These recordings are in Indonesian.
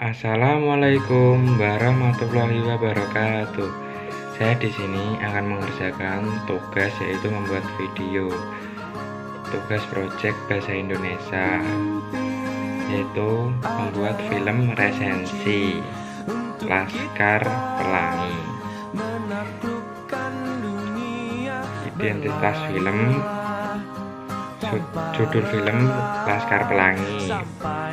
Assalamualaikum warahmatullahi wabarakatuh. Saya di sini akan mengerjakan tugas, yaitu membuat video. Tugas project bahasa Indonesia, yaitu membuat film resensi Laskar Pelangi. Identitas film, judul film Laskar Pelangi,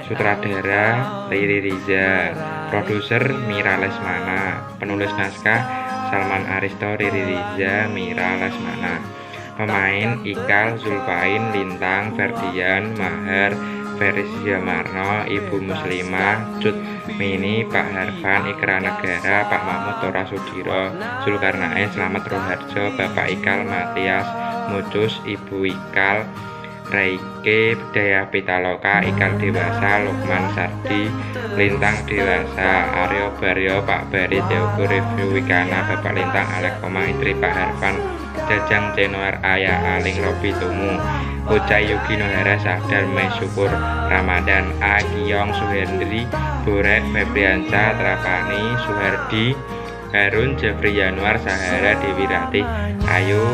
sutradara Riri Riza, produser Mira Lesmana, penulis naskah Salman Aristo, Riri Riza, Mira Lesmana. Pemain Ikal, Zulfain, Lintang, Ferdian, Maher, Ferisya Marno, Ibu Muslimah, Cut Mini, Pak Harvan, Ikra Negara, Pak Mahmud Tora Sudiro, Zulkarnain, Slamet Roharjo, Bapak Ikal, Matias Mucus, Ibu Ikal, Raike Daya Pitaloka, Ikal Dewasa, Lukman Sardi, Lintang Dewasa, Aryo Baryo, Pak Bari, Teogo Review Wikana, Bapak Lintang, Alek Koma Itri, Pak Harvan, Jajang Cenoer, Ayah Aling, Robi Tumu, Ucai Yugi Nohara, Sadar Mei Syukur Ramadan, A Giyong, Suhendri, Borek, Febriansa, Trapani, Suhardi, Harun, Jeffrey Januar, Sahara, Dewi Ratih, Ayu,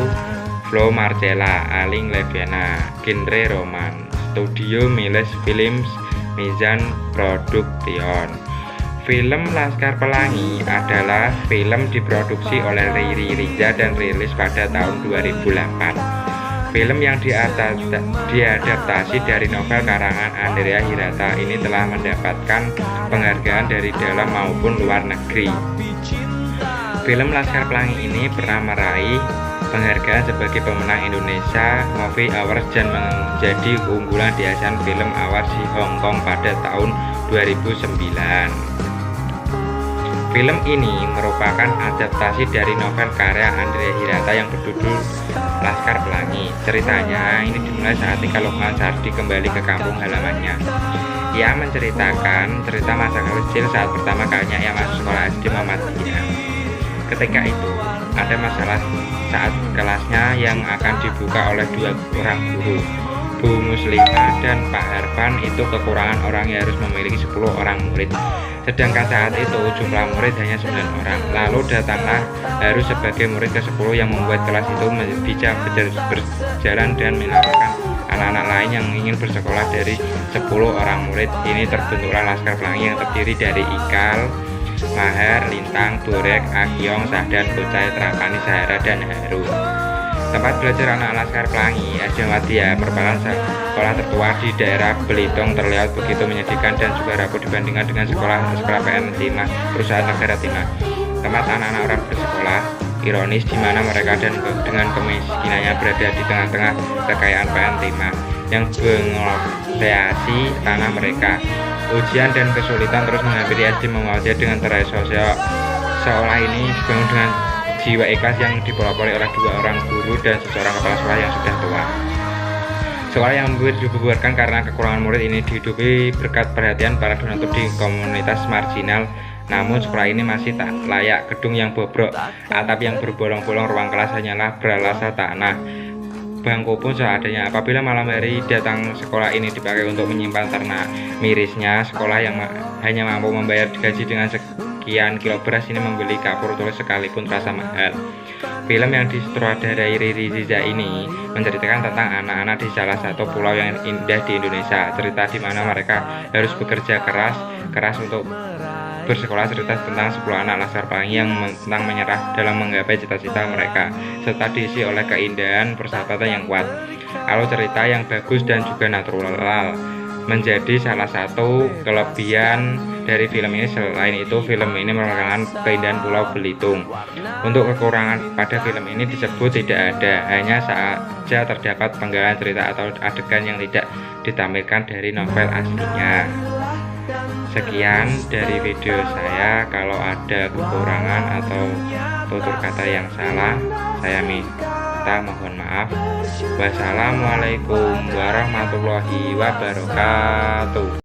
Flo Marcella, Aling Leviana, genre roman, studio Miles Films, Mizan Production. Film Laskar Pelangi adalah film diproduksi oleh Riri Riza dan rilis pada tahun 2008. Film yang diadaptasi dari novel karangan Andrea Hirata ini telah mendapatkan penghargaan dari dalam maupun luar negeri. Film Laskar Pelangi ini pernah meraih penghargaan sebagai pemenang Indonesia Movie Awards dan menjadi keunggulan di Asian Film Awards di Hong Kong pada tahun 2009. Film ini merupakan adaptasi dari novel karya Andrea Hirata yang berjudul Laskar Pelangi. Ceritanya ini dimulai saat Ika Lukman Sardi kembali ke kampung halamannya. Ia menceritakan cerita masa kecil saat pertama kalinya ia masuk sekolah SD Muhammadiyah. Ketika itu ada masalah saat kelasnya yang akan dibuka oleh dua orang guru, Bu Muslimah dan Pak Harvan itu kekurangan orang yang harus memiliki 10 orang murid. Sedangkan saat itu jumlah murid hanya 9 orang. Lalu datanglah Harus sebagai murid ke-10 yang membuat kelas itu bisa berjalan dan menawarkan anak-anak lain yang ingin bersekolah dari 10 orang murid. Ini terbentuklah Laskar Pelangi yang terdiri dari Ikal, Maher, Lintang, Borek, Agyong, Sadar, Bocai, Trapani, Sahara, dan Harun. Tempat belajar anak Laskar Pelangi, SD Muhammadiyah merupakan sekolah tertua di daerah Belitung, terlihat begitu menyedihkan dan juga rapuh dibandingkan dengan sekolah PN Timah, perusahaan negara Timah. Tempat anak-anak orang bersekolah, ironis di mana mereka dengan kemiskinannya berada di tengah-tengah kekayaan PN Timah yang mengoleksi tanah mereka. Ujian dan kesulitan terus menghampiri SD Muhammadiyah dengan terai sosial. Sekolah ini dibangun dengan jiwa ikhlas yang dipelopori oleh 2 orang guru dan seseorang kepala sekolah yang sudah tua. Sekolah yang dibubarkan karena kekurangan murid ini dihidupi berkat perhatian para donatur di komunitas marginal. Namun sekolah ini masih tak layak, gedung yang bobrok, atap yang berbolong-bolong, ruang kelas hanyalah beralasa tanah, bangku pun seadanya. Apabila malam hari datang sekolah ini dipakai untuk menyimpan ternak. Mirisnya sekolah yang hanya mampu membayar gaji dengan sekian kilo beras ini membeli kapur tulis sekalipun terasa mahal. Film yang disutradarai Riri Riza ini menceritakan tentang anak-anak di salah satu pulau yang indah di Indonesia. Cerita di mana mereka harus bekerja keras untuk bersekolah. Cerita tentang 10 anak Laskar Pelangi yang tentang menyerah dalam menggapai cita-cita mereka, serta diisi oleh keindahan persahabatan yang kuat. Alur cerita yang bagus dan juga natural menjadi salah satu kelebihan dari film ini. Selain itu, film ini merupakan keindahan Pulau Belitung. Untuk kekurangan pada film ini disebut tidak ada, hanya saja terdapat penggalan cerita atau adegan yang tidak ditampilkan dari novel aslinya. Sekian dari video saya. Kalau ada kekurangan atau tutur kata yang salah, saya minta mohon maaf. Wassalamualaikum warahmatullahi wabarakatuh.